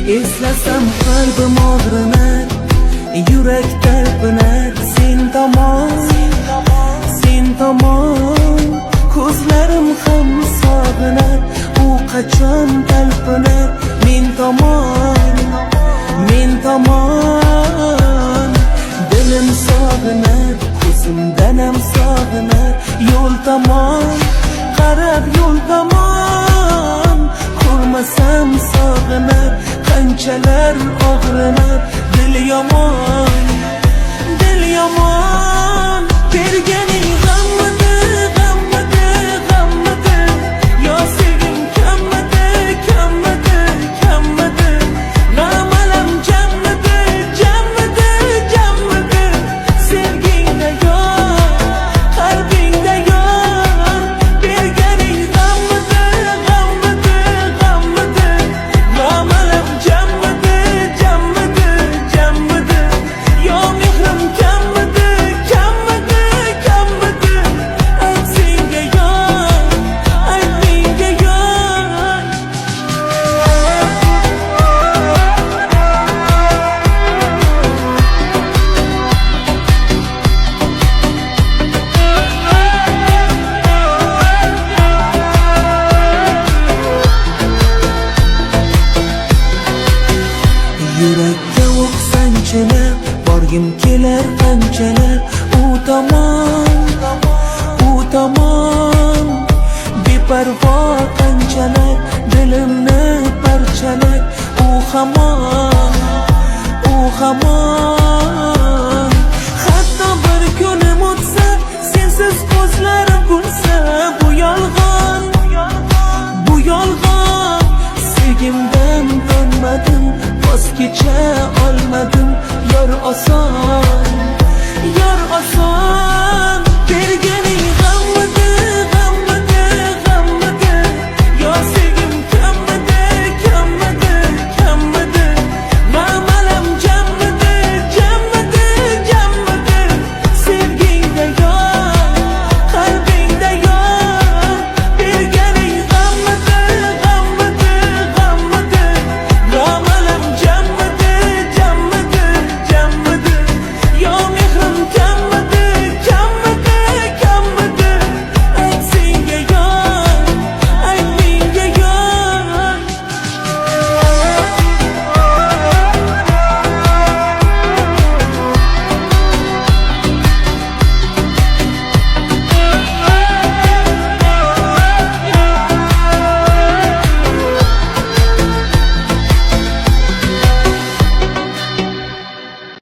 Eslasam qalbim og'rinar, yurak talpinar. Sen tomon ko'zlarim ham sog'inar. U qachon talpinar men tomon. Dilim sog'inar, ko'zimdan ham sog'inar. Yo'l tomon qarab, yo'l tomon ko'rmasam sog'inar. Qanchalar og'rinar, dil yomon, dil yomon. Berganing g'ammidi, g'ammidi, g'ammidi. Yo sevgim kammidi, kammidi, kammidi. G'am-alam jammidi, jammidi, jammidi. Sevgingda yo'q, qalbingda yo'q. Berganing g'ammidi, g'ammidi, g'ammidi. G'am-alam jammidi, jammidi, jammidi. Yo mehrim kammidi, kammidi, kammidi. Ayt senga yo'q, ayt menga yo'q. Yurakka o'q sanchilab, borgim kelar qanchalar. U tomon beparvo qanchalar. Dilimni parchalar. U hamon